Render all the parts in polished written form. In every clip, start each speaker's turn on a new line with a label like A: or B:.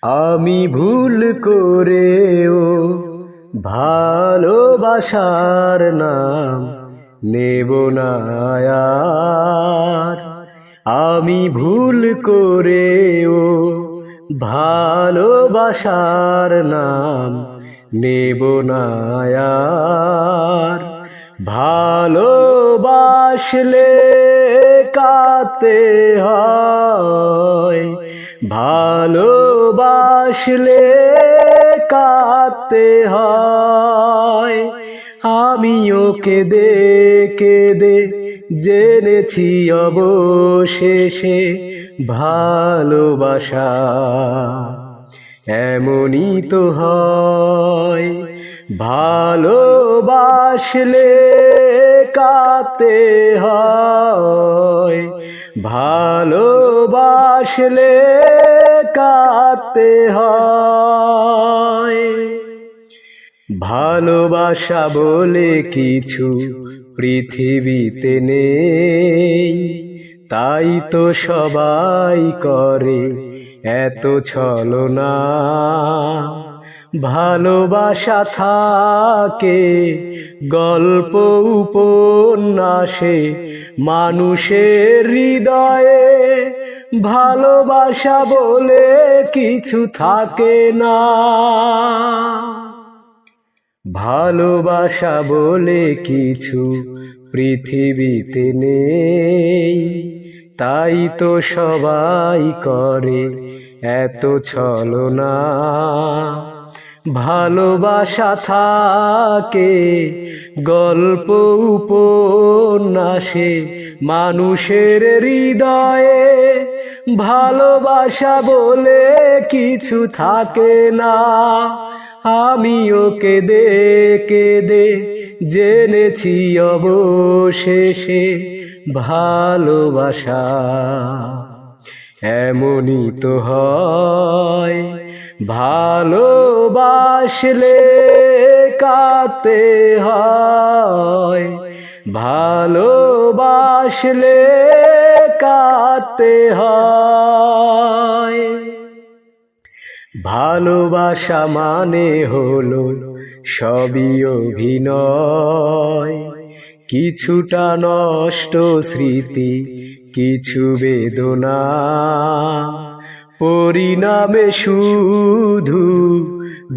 A: আমি ভুল করেও ভালোবাসার নাম নেব না আর। আমি ভুল করেও ভালোবাসার নাম নেব না আর। ভালোবাসলে কাঁদতে হয়, ভালোবাসলে কাঁদতে হয়। আমিও কেঁদে কেঁদে জেনেছি অবশেষে ভালোবাসা এমনই তো হয়। ভালোবাসলে কাঁদতে হয়, ভালোবাসলে কাঁদতে হয়। ভালোবাসা বলে কিছু পৃথিবীতে নেই, তাই তো সবাই করে এত ছলনা। ভালোবাসা থাকে গল্প উপন্যাসে মানুষের হৃদয়ে, ভালোবাসা বলে কিছু থাকে না। ভালোবাসা বলে কিছু পৃথিবীতে নেই, তাই তো সবাই করে এত ছলনা। ভালোবাসা থাকে গল্প উপন্যাসে মানুষের হৃদয়ে, ভালোবাসা বলে কিছু থাকে না। আমিও কেঁদে কেঁদে জেনেছি অবশেষে ভালোবাসা এমনই তো হয়। ভালোবাসলে কাঁদতে হয়, ভালোবাসলে কাঁদতে হয়। ভালোবাসা মানে হলো সবই অভিনয়, কিছুটা নষ্ট স্মৃতি কিছু বেদনা, পরিণামে শুধু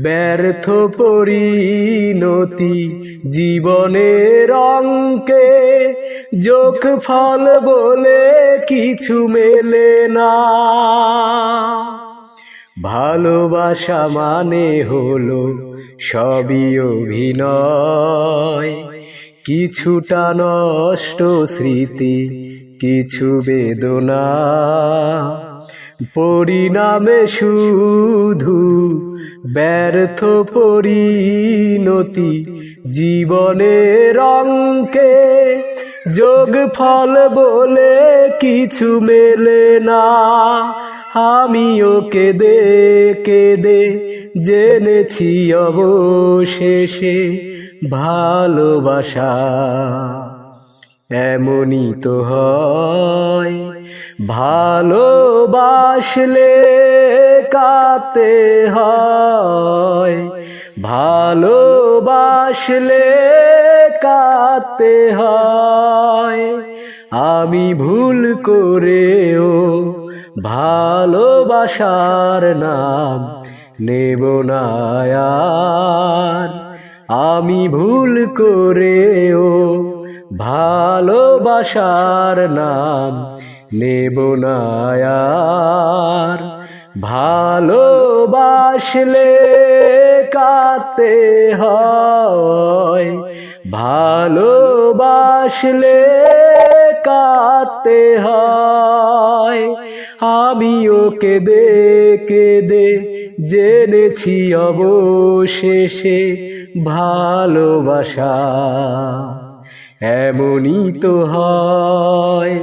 A: ব্যর্থ পরিণতি। জীবনের অঙ্কে যোগফল বলে কিছু মেলে না। ভালোবাসা মানে হলো সবই অভিনয়, কিছুটা নষ্ট স্মৃতি কিছু বেদনা, পরিণামে শুধু ব্যর্থ পরিণতি। জীবনের অঙ্কে যোগফল বলে কিছু মেলে না। আমিও কেঁদে কেঁদে জেনেছি অবশেষে ভালোবাসা এমনই তো হয়। ভালোবাসলে কাঁদতে হয়, ভালোবাসলে কাঁদতে হয়। আমি ভুল করেও ভালোবাসার নাম নেব না আর। আমি ভুল করেও ভালোবাসার নাম নেব না আর। ভালোবাসলে কাঁদতে হয়, ভালোবাসলে কাঁদতে হয়। আমিও কেঁদে কেঁদে জেনেছি অবশেষে ভালোবাসা এমনই তো হয়।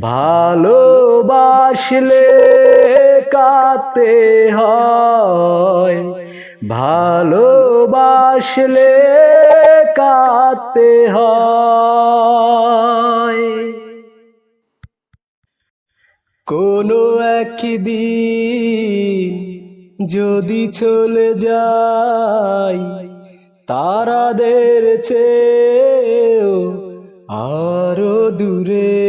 A: ভালোবাসলে কাঁদতে হয়, ভালোবাসলে কাঁদতে হয়। কোনো একদিন যদি চলে যাই তারাদের চেয়েও আরো দূরে,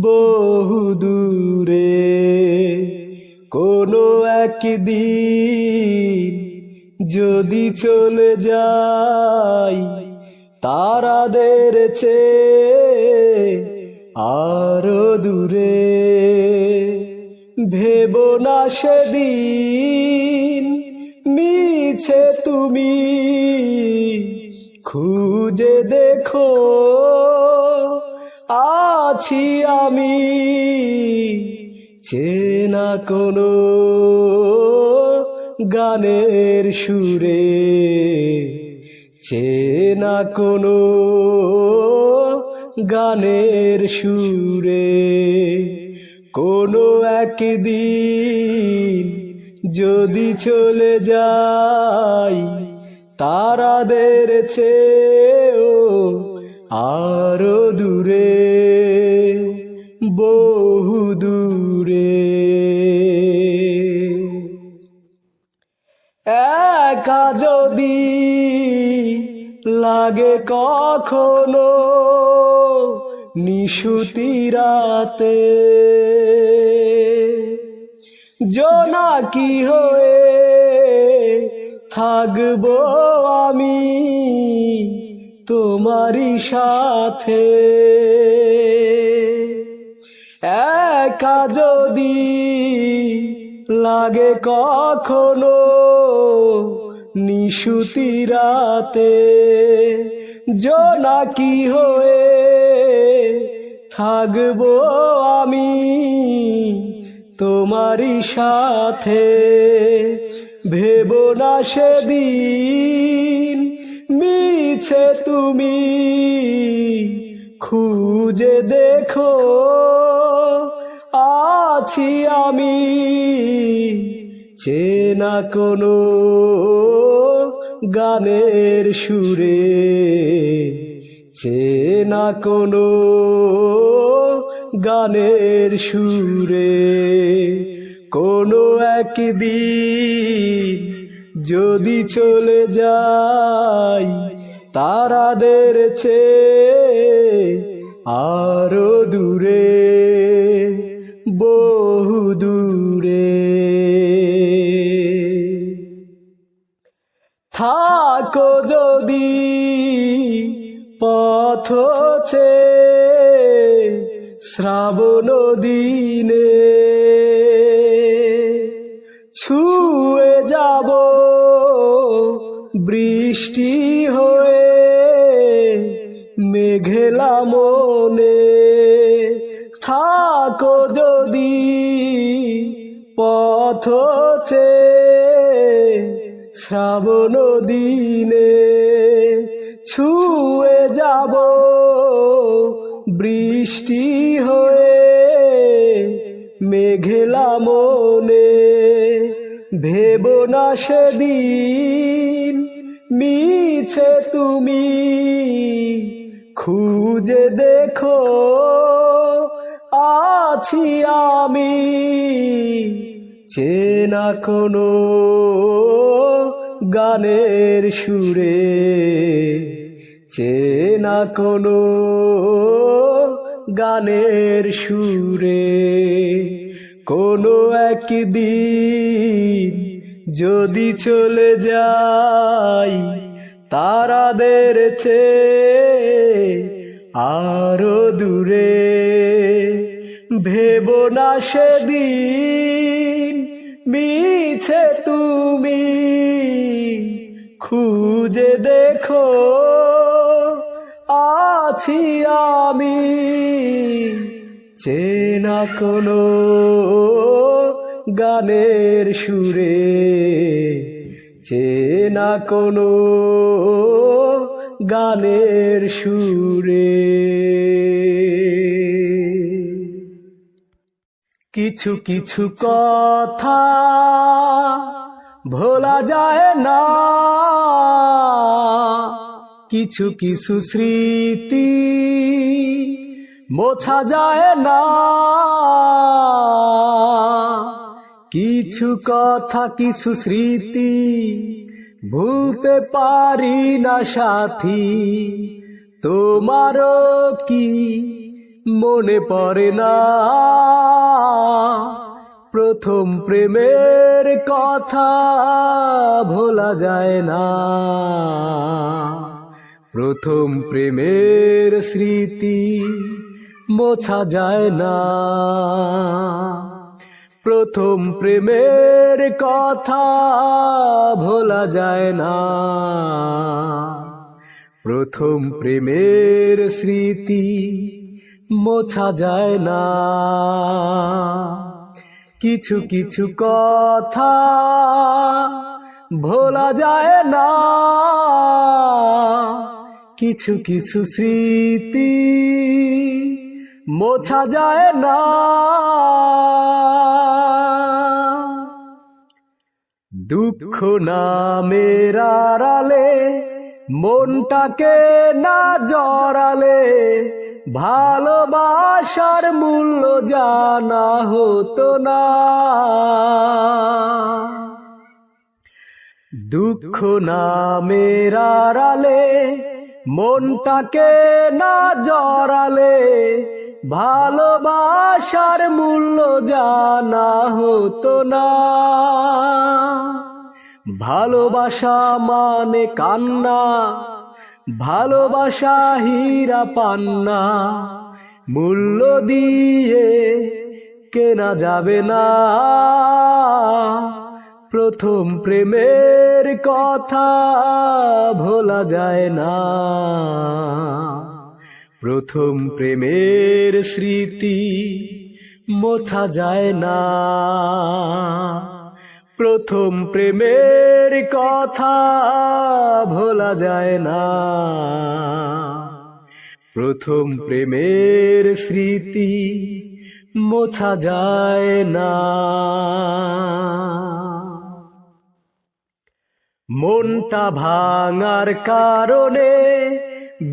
A: বহু দূরে, কোনো একদিন যদি চলে যাই তারাদের চেয়ে আরো দূরে, ভেবো না সেদিন মিছে তুমি, খুঁজে দেখো আছি আমি, চেনা কোনো গানের সুরে, চেনা কোনো গানের সুরে, কোনো একদিন যদি চলে যাই তারাদের চেয়েও আরো দূরে, বহু দূরে। একা যদি লাগে কখনো নিশুতি রাতে, জোনাকি হয়ে থাকবো আমি তোমারই সাথে, একা যদি লাগে কখনো নিশুতি রাতে, জোনাকি হয়ে থাকবো আমি তোমারই সাথে, ভেবো না সেদিন মিছে তুমি, খুঁজে দেখো আছি আমি, চেনা কোনো গানের সুরে, চেনা কোনো গানের সুরে, কোনো একদিন যদি চলে যাই তারাদের চেয়ে আরো দূরে, বহু দূরে। থাকো যদি পথ চেয়ে শ্রাবণ দিনে, ছুঁয়ে যাব বৃষ্টি হয়ে মেঘলা মনে, থাকো যদি পথ চেয়ে শ্রাবণ দিনে, ছুঁয়ে যাব বৃষ্টি হয়ে মেঘলা মনে, ভেবো না সেদিন মিছে তুমি, খুঁজে দেখো আছি আমি, চেনা কোনো গানের সুরে, চেনা কোনো গানের সুরে, কোনো একদিন যদি চলে যাই তারাদের চেয়ে আরো দূরে, ভেবো না সেদিন মিছে তুমি, খুঁজে দেখো আছি আমি, চেনা কোনো গানের সুরে, চেনা কোনো গানের সুরে। কিছু কিছু কথা ভোলা যায় না, কিছু কিছু স্মৃতি মোছা যায় না, কিছু কথা কিছু স্মৃতি ভুলতে পারি না সাথী, তোমারও কি মনে পড়ে না প্রথম প্রেমের কথা ভোলা যায় না, প্রথম প্রেমের স্মৃতি মোছা যায় না, প্রথম প্রেমের কথা ভোলা যায় না, প্রথম প্রেমের স্মৃতি মোছা যায় না। কিছু কিছু কথা ভোলা যায় না, কিছু কিছু স্মৃতি মোছা যায় না। দুঃখ নামের আড়ালে মনটাকে না জড়ালে ভালোবাসার মূল্য জানা হতো না। দুঃখ নামের আড়ালে মনটাকে না জড়ালে ভালোবাসার মূল্য জানা হতো না। ভালোবাসা মানে কান্না, ভালোবাসা হীরা পান্না, মূল্য দিয়ে কেনা যাবে না। প্রথম প্রেমের কথা ভোলা যায় না, প্রথম প্রেমের স্মৃতি মোছা যায় না, প্রথম প্রেমের কথা ভোলা যায় না, প্রথম প্রেমের স্মৃতি মোছা যায় না। মনটা ভাঙার কারণে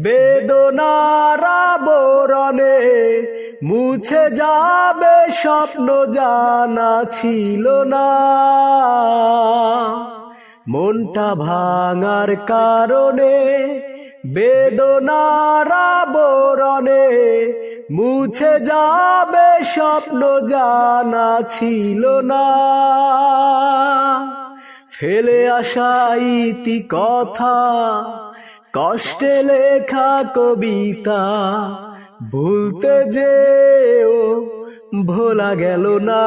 A: বেদনার আবরণে মুছে যাবে স্বপ্ন জানা ছিল না। মনটা ভাঙার কারণে বেদনার আবরণে মুছে যাবে স্বপ্ন জানা ছিল না। ফেলে আসা ইতি কথা, কষ্টে লেখা কবিতা ভুলতে যেও ভোলা গেল না।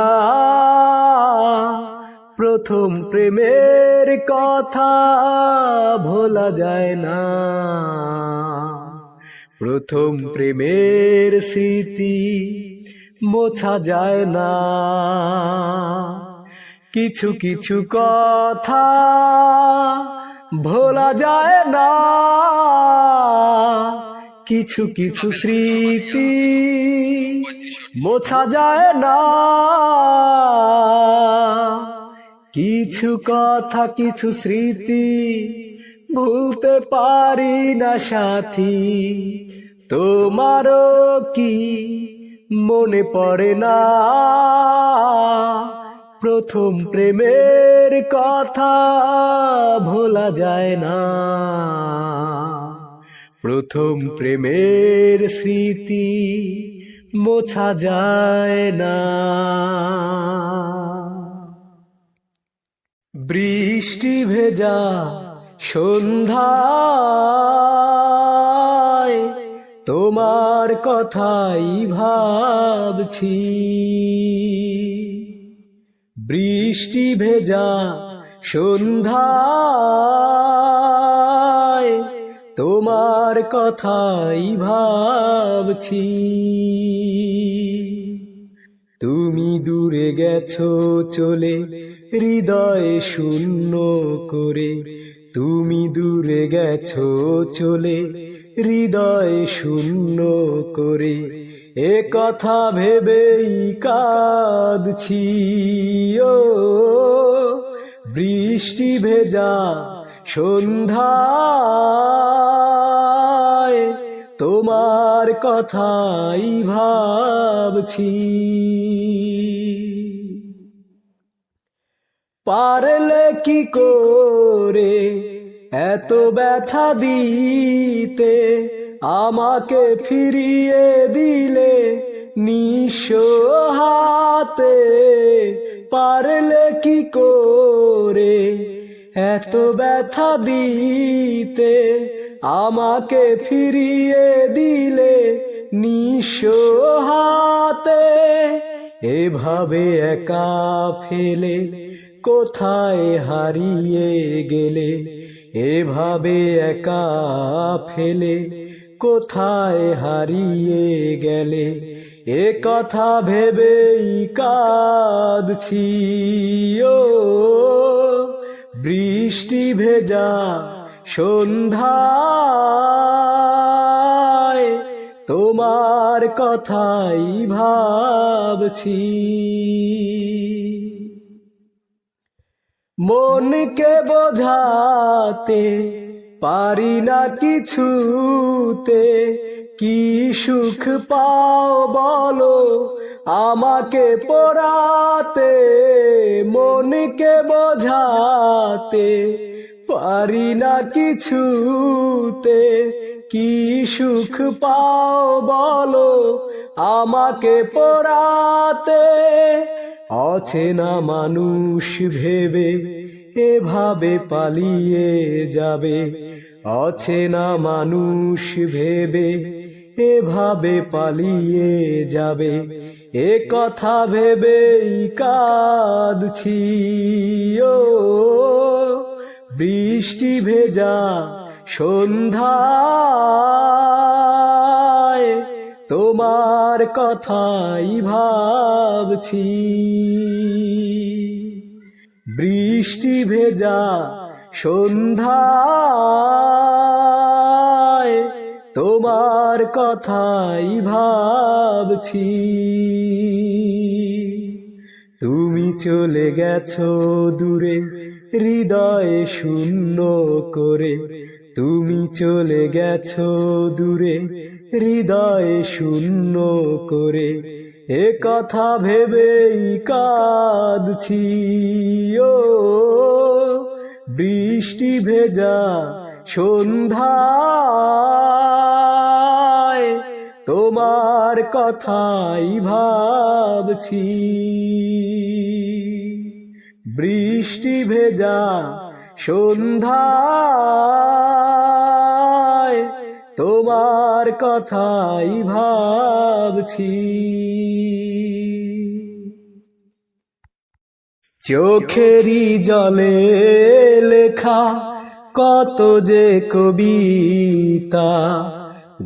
A: প্রথম প্রেমের কথা ভোলা যায় না, প্রথম প্রেমের স্মৃতি মোছা যায় না। কিছু কিছু কথা ভোলা যায় না, কিছু কিছু স্মৃতি মোছা যায় না। কিছু কথা কিছু স্মৃতি ভুলতে পারি না সাথী, তোমারও কি মনে পড়ে না প্রথম প্রেমের কথা ভোলা যায় না, প্রথম প্রেমের স্মৃতি মোছা যায় না। বৃষ্টি ভেজা সন্ধ্যায় তোমার কথাই ভাবছি, বৃষ্টি ভেজা সন্ধ্যায় তোমার কথাই ভাবছি। তুমি দূরে গেছো চলে হৃদয় শূন্য করে, তুমি দূরে গেছো চলে হৃদয় শূন্য করে, এ কথা ভেবেই কাঁদছি। ও বৃষ্টি ভেজা সন্ধ্যায় তোমার কথাই ভাবছি। পারলে কি করে এত ব্যথা দিতে, আমাকে ফিরিয়ে দিলে নিঃস্ব হাতে। পারলে কি করে এত ব্যথা দিতে, আমাকে ফিরিয়ে দিলে নিঃস্ব হাতে। এভাবে একা ফেলে কোথায় হারিয়ে গেলে, এভাবে একা ফেলে কোথায় হারিয়ে গেলে। এ কথা ভেবেই কাঁদছি ও বৃষ্টি ভেজা সন্ধ্যায়, তোমার কথাই ভাবছি। মনকে বোঝাতে পারি না কিছুতে, কি সুখ পাও বলো আমাকে পোড়াতে। মনকে বোঝাতে পারি না কিছুতে, কি সুখ পাও বলো আমাকে পোড়াতে। অচেনা মানুষ ভেবে এভাবে পালিয়ে যাবে, অচেনা মানুষ ভেবে এভাবে পালিয়ে যাবে। এ কথা ভেবেই কাঁদছি ও বৃষ্টি ভেজা সন্ধ্যায়, তোমার কথাই ভাবছি। বৃষ্টি ভেজা সন্ধ্যায়, তোমার কথাই ভাবছি। তুমি চলে গেছো দূরে হৃদয় শূন্য করে, তুমি চলে গেছো দূরে হৃদয় শূন্য করে। এ কথা ভেবেই কাঁদছি ও বৃষ্টি ভেজা সন্ধ্যায়, তোমার কথাই ভাবছি। বৃষ্টি ভেজা সন্ধ্যায়, তোমার কথাই ভাবছি। চোখেরই জলে লেখা কত যে কবিতা,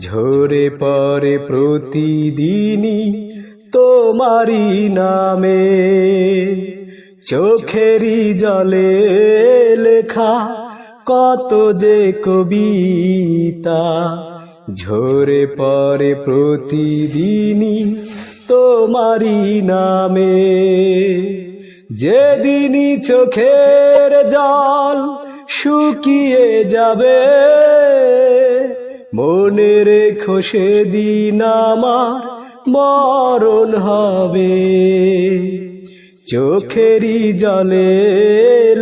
A: ঝরে পড়ে প্রতিদিনই তোমারই নামে। চোখেরই জলে লেখা কত যে কবিতা, ঝরে পড়ে প্রতিদিনই তোমারই নামে। যেদিনই চোখের জল শুকিয়ে যাবে, মনে রেখো সেদিন আমার মরণ হবে। চোখেরই জলে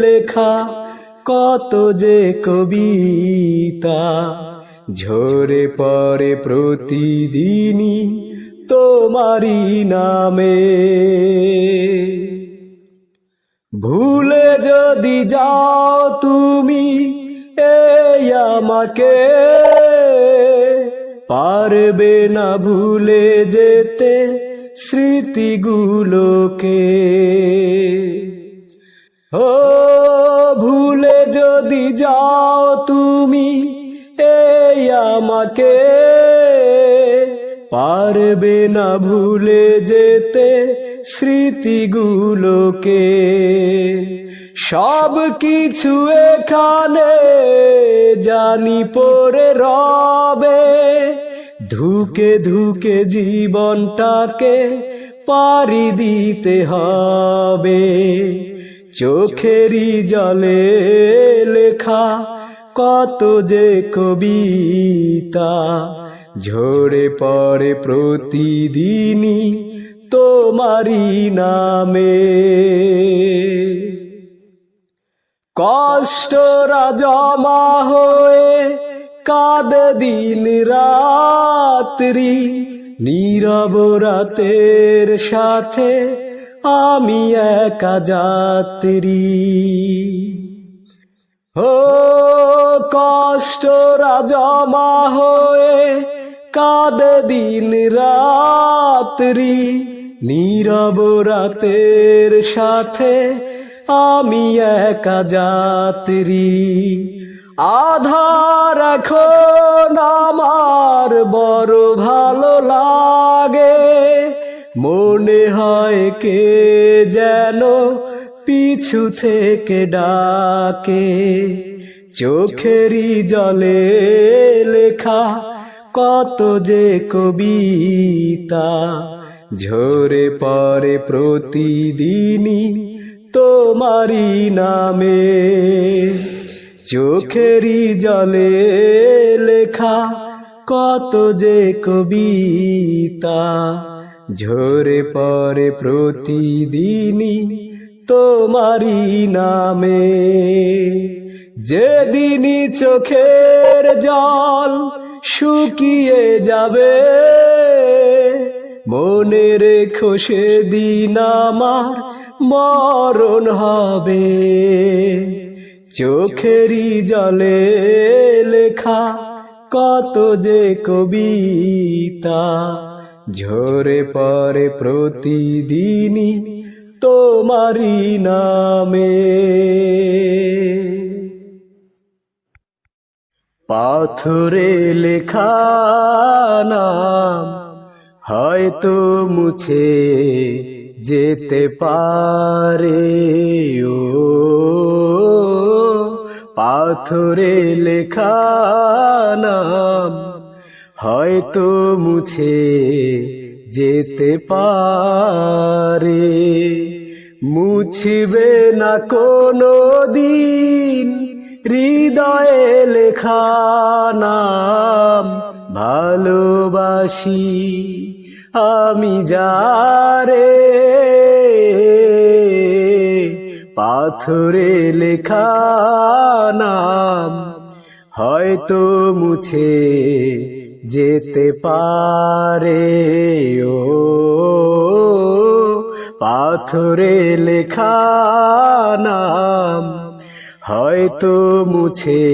A: লেখা কত যে কবিতা, ঝরে পড়ে প্রতিদিনই তোমারই নামে। ভুলে যদি যাও তুমি এই আমাকে, পারবে না ভুলে যেতে স্মৃতিগুলোকে। ও ভুলে যদি যাও তুমি এই আমাকে, পারবে না ভুলে যেতে স্মৃতিগুলোকে। সব কিছু এখানে জানি পড়ে রবে, ধুকে ধুকে জীবনটাকে পাড়ি দিতে হবে। চোখেরই জলে লেখা কত যে কবিতা, ঝরে পড়ে প্রতিদিনই তোমারই নামে। কষ্টরা জমা হয়ে কাঁদে দিন রাত্রি, নীরব রাতের সাথে আমি একা যাত্রী। ও কষ্টরা জমা হয়ে কাঁদে দিন রাত্রি, নীরব রাতের সাথে আমি একা যাত্রী। আধার এখন আমার বড় ভালো লাগে, মনে হয় কে যেন পিছু থেকে ডাকে। চোখেরই জলে লেখা কত যে কবিতা, ঝরে পড়ে প্রতিদিনই তোমারি নামে। চোখেরই জলে লেখা কত যে কবিতা, ঝরে পড়ে প্রতিদিনই তোমারি নামে। যেদিনই চোখের জল শুকিয়ে যাবে, মনে রেখো সেদিন আমার মরণ হবে। চোখেরই জলে লেখা কত যে কবিতা, ঝরে পড়ে প্রতিদিনই তোমারি নামে। পাথরে লেখা নাম হয়তো মুছে যেতে পারে, ও পাথরে লেখা নাম হয়তো মুছে যেতে পারে। মুছবে না কোনো দিন হৃদয়ে লেখা নাম, ভালোবাসি আমি যারে। পাথরে লেখা নাম হয়তো মুছে যেতে পারে, ও পাথরে লেখা নাম হয়তো মুছে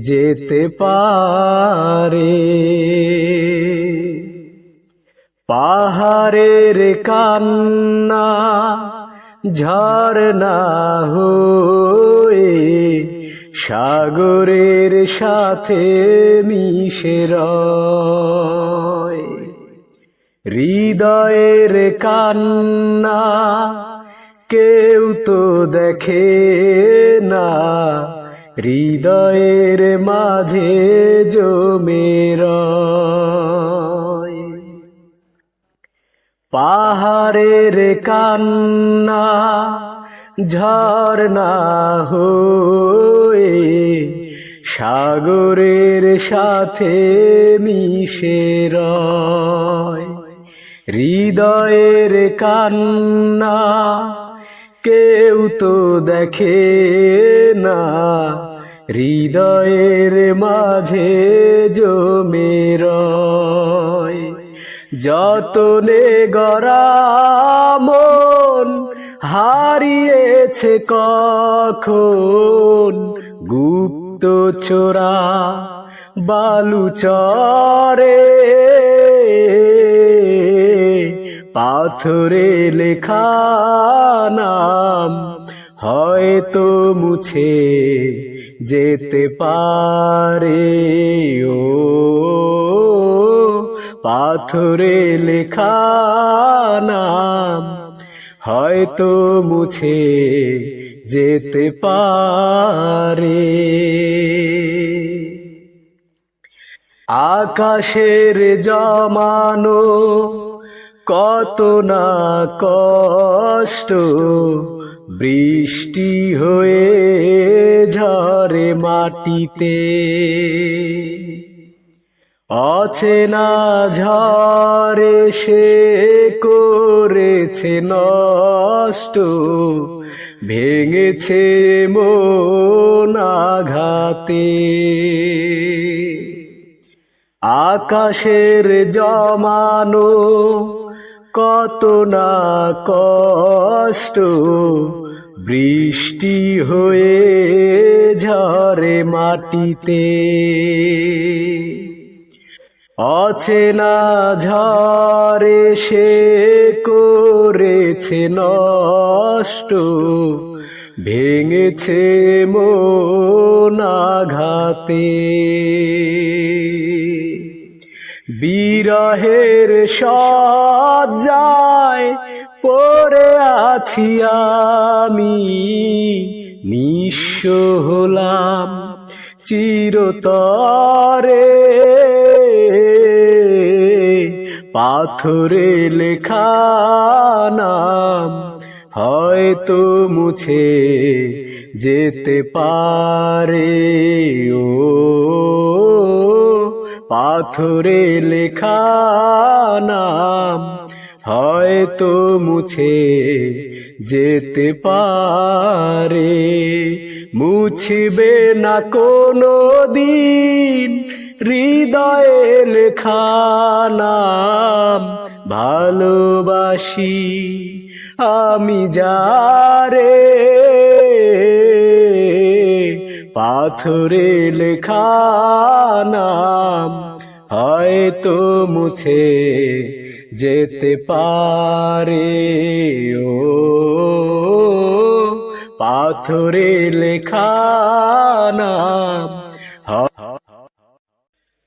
A: যেতে পারে। পাহাড়ের কান্না ঝরনা হয়ে সাগরের সাথে মিশে রয়। হৃদয়ের কান্না কেউ তো দেখে না, হৃদয়ের মাঝে জমে রয়। পাহাড়ের কান্না ঝরনা হয়ে সাগরের সাথে মিশে রয়। হৃদয়ের কান্না কেউ তো দেখে না, হৃদয়ের মাঝে জমে রয়। যতনে গড়া মন হারিয়েছে কখন, গুপ্ত চোরা বালুচরে। পাথরে লেখা নাম হয়তো মুছে যেতে পারে, ও পাথরে লেখা নাম হয়তো মুছে যেতে পারে। আকাশের জমানো কত না কষ্ট, বৃষ্টি হয়ে ঝরে মাটিতে। অচেনা ঝড়ে সে করেছে নষ্ট ভেঙেছে মন আঘাতে। আকাশের জমানো কত না কষ্ট, বৃষ্টি হয়ে ঝরে মাটিতে। অচেনা ঝড়ে সে করেছে নষ্ট, ভেঙেছে মন আঘাতে। বিরহের শয্যায় পড়ে আছি আমি, নিঃস্ব হলাম চিরতরে। পাথরে লেখা নাম হয়তো মুছে যেতে পারে। ও পাথরে লেখা নাম হয়তো মুছে যেতে পারে। মুছবে না কোনো দিন হৃদয়ে লেখা নাম। ভালোবাসি আমি যারে, পাথরে লেখা নাম হয়তো মুছে যেতে পারে। ও পাথরে লেখা নাম।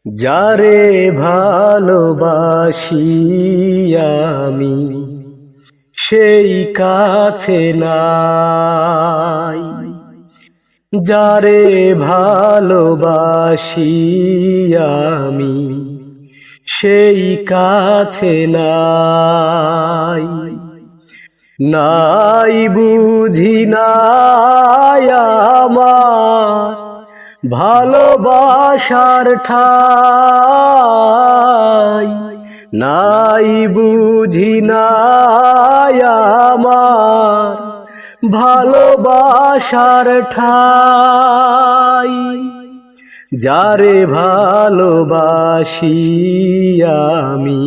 A: যারে ভালোবাসি আমি সেই কাছে নাই, যারে ভালোবাসি আমি সেই কাছে নাই। নাই বুঝি নাই আমার ভালোবাসার ঠাই। নাই বুঝি নাই আমার ভালোবাসার ঠাই। যারে ভালোবাসি আমি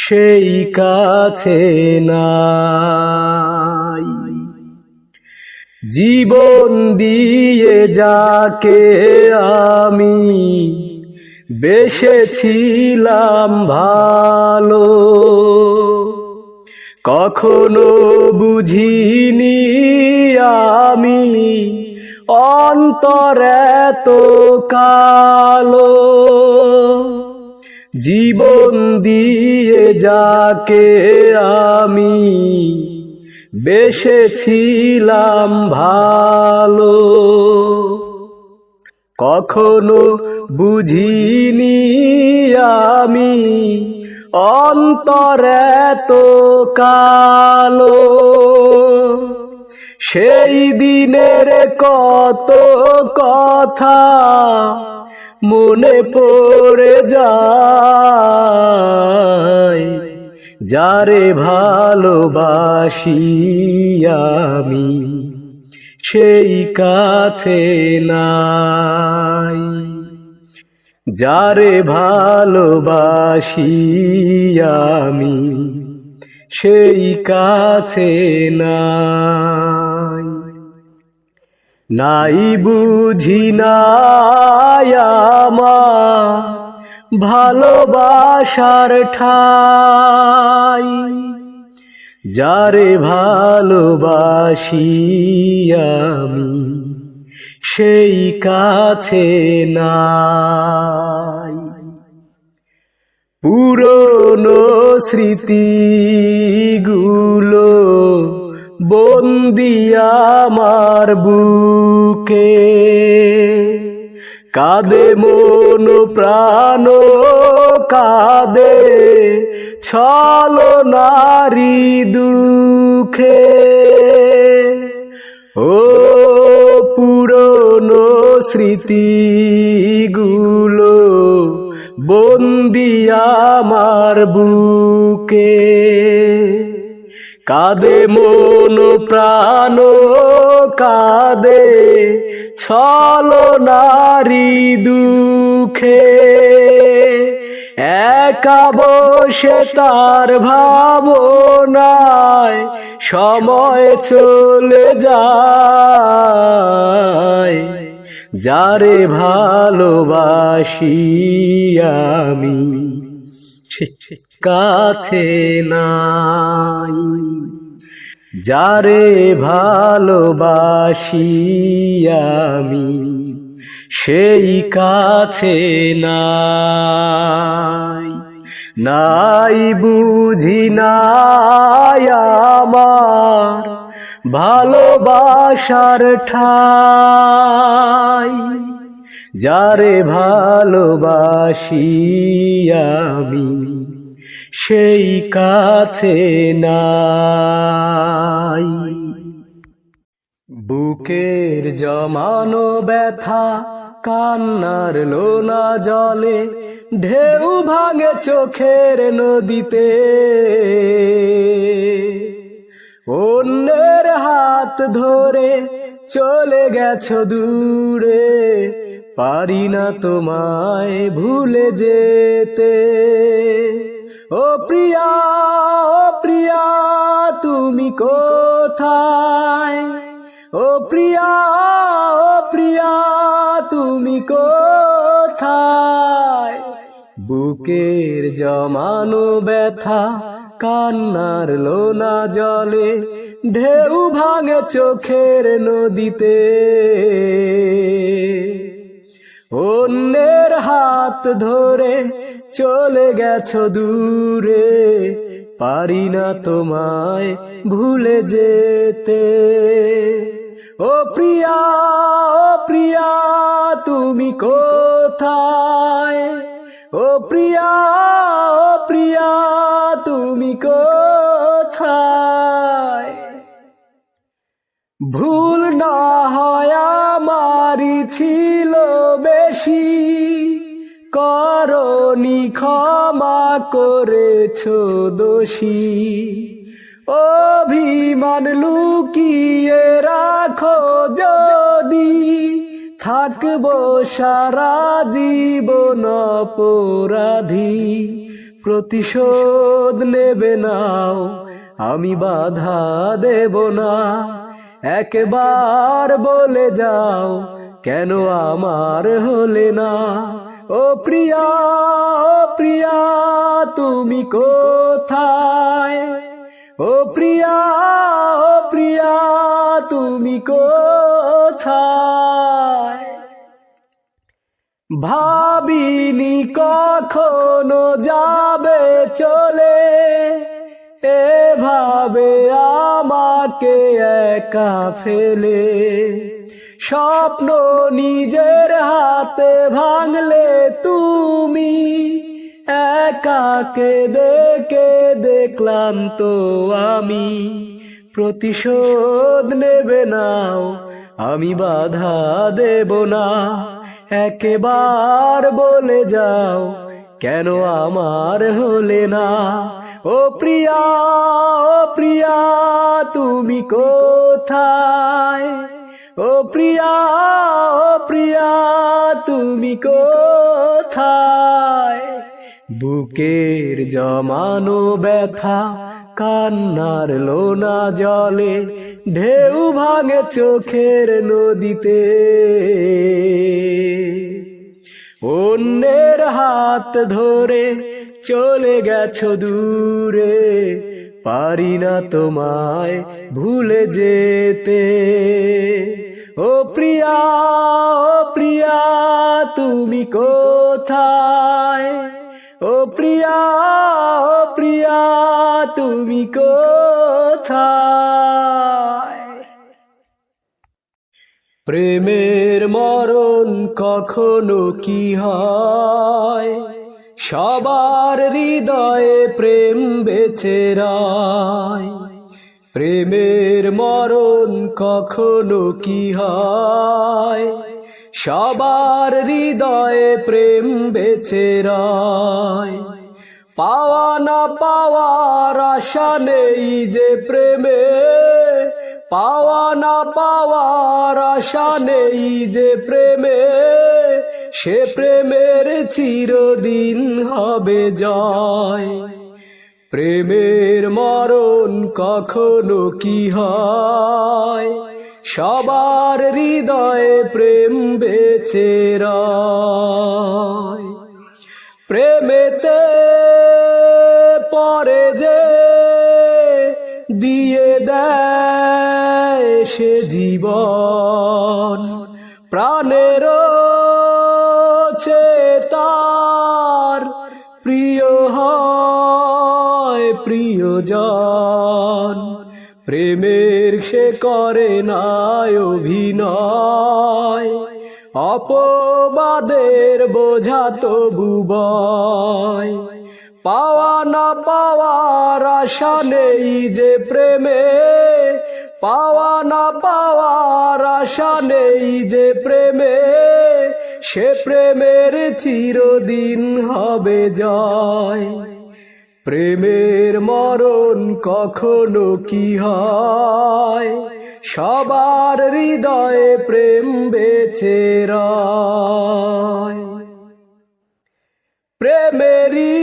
A: সেই কাছে নাই। জীবন দিয়ে যাকে আমি বেসেছিলাম ভালো, কখনো বুঝিনি আমি অন্তর এত কালো। জীবন দিয়ে যাকে আমি বেসেছিলাম ভালো, কখনো বুঝিনি আমি অন্তর এত কালো। সেই দিনের কত কথা মনে পড়ে যায়, যারে ভালোবাসি আমি সেই কাছে নাই। যারে ভালোবাসি আমি সেই কাছে নাই। নাই বুঝি নাই আমার ভালোবাসার ঠাই। যারে ভালোবাসি আমি সেই কাছে নাই। পুরনো স্মৃতিগুলো বন্দি আমার বুকে, কাঁদে মন প্রাণ কাঁদে ছলনারি দুঃখে। ও পুরনো স্মৃতিগুলো বন্দি আমার বুকে, কাঁদে মন প্রাণ কাঁদে ছলনারি দুঃখে, একা বসে তার ভাবনায় সময় চলে যায়। যারে ভালোবাসি আমি কাছে নাই, যারে ভালোবাসি আমি সেই কাছে নাই। নাই বুঝি নাই আমার ভালোবাসার ঠাই, যারে ভালোবাসি আমি সেই কাছে নাই। বুকের জমানো ব্যথা কান্নার লোনা জলে, ঢেউ ভাঙে চোখের নদীতে। অন্যের হাত ধরে চলে গেছো দূরে, পারি না তোমায় ভুলে যেতে। ও প্রিয়া, ও প্রিয়া তুমি কোথায়? ও প্রিয়া, ও প্রিয়া তুমি কোথায়? বুকের জমানো ব্যথা কান্নার লোনা জলে, ঢেউ ভাঙে চোখের নদীতে। অন্যের হাত ধরে চলে গেছো দূরে, পারি না তোমায় ভুলে যেতে। ও প্রিয়া, ও প্রিয়া তুমি কোথায়? ও প্রিয়া, ও প্রিয়া তুমি কোথায়? ভুল না হয় আমারই ছিল বেশি, করনি ক্ষমা করেছো দোষী। অভিমান লুকিয়ে রাখো যদি, থাকবো সারা জীবন অপরাধী। প্রতিশোধ নেবে নাও, আমি বাধা দেব না। একবার বলে যাও, কেন আমার হলে না? ও প্রিয়া, ও প্রিয়া তুমি কোথায়? ও প্রিয়া, ও প্রিয়া তুমি কোথায়? ভাবিনি কখনো যাবে চলে, এভাবে আমাকে একা ফেলে। স্বপ্ন নিজের হাতে ভাঙলে তুমি, একা কেঁদে কেঁদে ক্লান্ত আমি। প্রতিশোধ নেবে নাও, আমি বাধা দেব না। একবার বলে যাও, কেন আমার হলে না? ও প্রিয়া, ও প্রিয়া তুমি কোথায়? ও প্রিয়া, ও প্রিয়া তুমি কোথায়? বুকের জমানো ব্যথা কান্নার লোনা জলে, ঢেউ ভাঙে চোখের নদীতে। অন্যের হাত ধরে চলে গেছো দূরে, পারি না তোমায় ভুলে যেতে। ও প্রিয়া, ও প্রিয়া তুমি কোথায়? ও প্রিয়া, ও প্রিয়া তুমি কোথায়? প্রেমের মরণ কখনো কি হয়? সবার হৃদয়ে প্রেম বেঁচে রয়। প্রেমের মরণ কখনো কি হয়? সবার হৃদয়ে প্রেম বেঁচে রয়। পাওয়া না পাওয়ার আশা নেই যে প্রেমে, পাওয়া না পাওয়ার আশা নেই যে প্রেমে, সে প্রেমের চিরদিন হবে জয়। প্রেমের মরণ কখনো কি হয়, সবার হৃদয়ে প্রেম বেঁচে রয়। প্রেমেতে পরে যে দিয়ে দেয় সে জীবন, প্রাণের চেয়ে তার প্রিয় হয় প্রিয়জন। প্রেমের সে করে না অভিনয়, অপবাদের বোঝা তবু বয়। পাওয়া না পাওয়ার আশা নেই যে প্রেমে, পাওয়া না পাওয়ার আশা নেই যে প্রেমে, সে প্রেমের চিরদিন হবে জয়। প্রেমের মরণ কখনো কি হয়, সবার হৃদয়ে প্রেম বেঁচে রয়। প্রেমেরই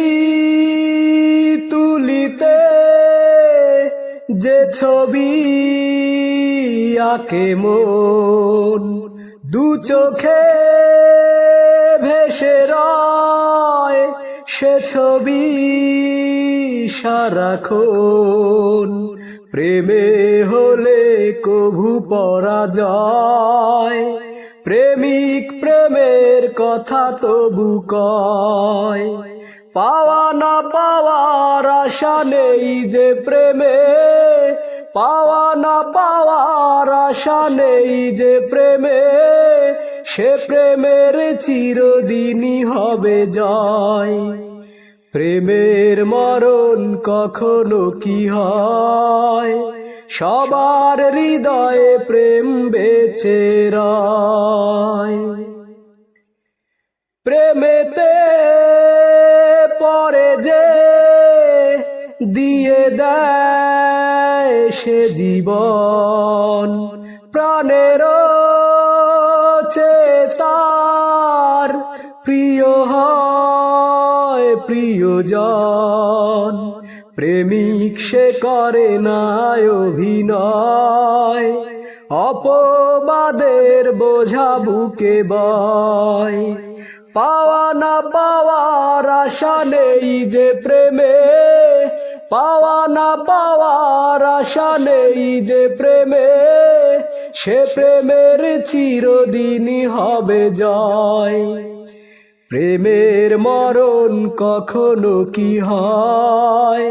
A: তুলিতে যে ছবি আঁকে মন, দু চোখে ভেসে রয় সে ছবি সারাক্ষণ। প্রেমে হলে কভু পরাজয়, প্রেমিক প্রেমের কথা তবু কয়। পাওয়া না পাওয়ার আশা নেই যে প্রেমে, পাওয়া না পাওয়ার আশা নেই যে প্রেমে, সে প্রেমের চিরদিনই হবে জয়। প্রেমের মরণ কখনো কি হয়, সবার হৃদয়ে প্রেম বেঁচে রয়। প্রেমেতে পরে যে দিয়ে দেয় সে জীবন, প্রাণের চেয়ে তার প্রিয় হয় প্রিয়জন। প্রেমিক সে করে না অভিনয়, অপবাদের বোঝা বুকে বয়। পাওয়া না পাওয়ার আশা নেই যে প্রেমে, পাওয়া না পাওয়ার আশা নেই যে প্রেমে, সে প্রেমের চিরদিনই হবে জয়। প্রেমের মরণ কখনো কি হয়,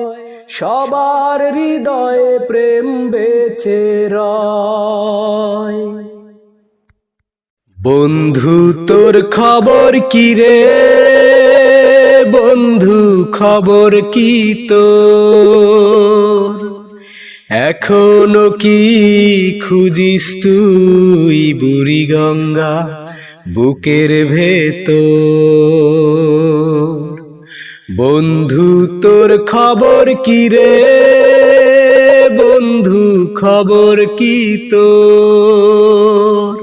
A: সবার হৃদয়ে প্রেম বেঁচে রয়। বন্ধু তোর খবর কি রে, বন্ধু খবর কি তোর, এখনো কি খুঁজিস তুই বুড়ি গঙ্গা বুকের ভেতর। বন্ধু তোর খবর কি রে, বন্ধু খবর কি তোর,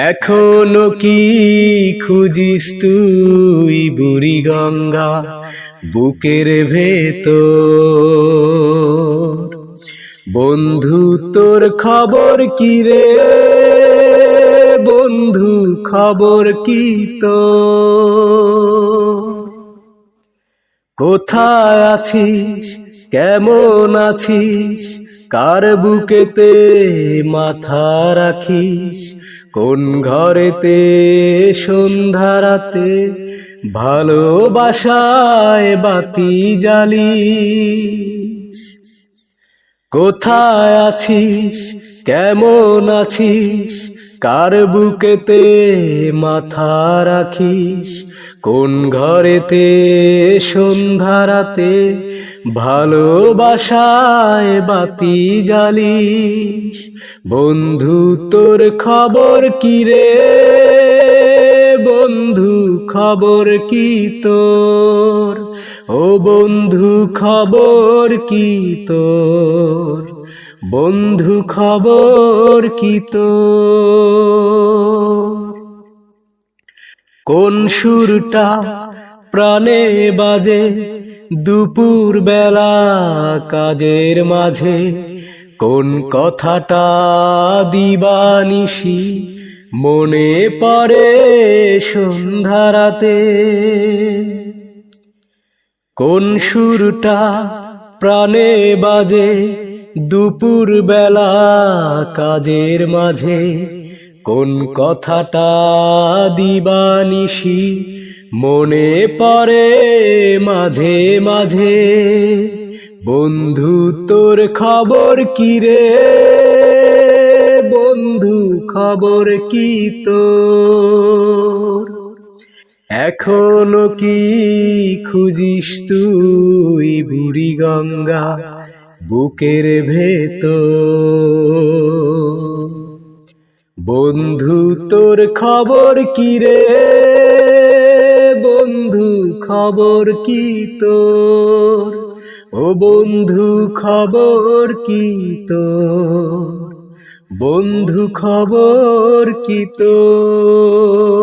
A: এখনো কি খুঁজিস তুই বুড়ি গঙ্গা বুকের ভেতর। বন্ধু তোর খবর কি রে, বন্ধু খবর কি তোর, কোথায় আছিস কেমন আছিস, কার বুকেতে মাথা রাখিস, কোন ঘরেতে সন্ধ্যা রাতে ভালোবাসায় বাতি জ্বালিস। কোথায় আছিস কেমন আছিস, কার বুকেতে মাথা রাখিস, কোন ঘরেতে সন্ধ্যা রাতে ভালোবাসায় বাতি জ্বালিস। বন্ধু তোর খবর কি রে, বন্ধু খবর খবর কি তোর, ও বন্ধু খবর কি তোর, বন্ধু খবর কি তোর। কোন সুরটা প্রাণে বাজে দুপুর বেলা কাজের মাঝে, কোন কথাটা দিবানিশি মনে পড়ে সন্ধ্যা রাতে। কোন সুরটা প্রাণে বাজে দুপুর বেলা কাজের মাঝে, কোন কথাটা দিবানিশি মনে পড়ে মাঝে মাঝে। বন্ধু তোর খবর কি রে, বন্ধু খবর কি তোর, এখনো কি খুঁজিস তুই বুড়ি গঙ্গা বুকের ভেতর। বন্ধু তোর খবর কি রে, বন্ধু খবর কি তোর, ও বন্ধু খবর কি তোর, বন্ধু খবর কি তোর।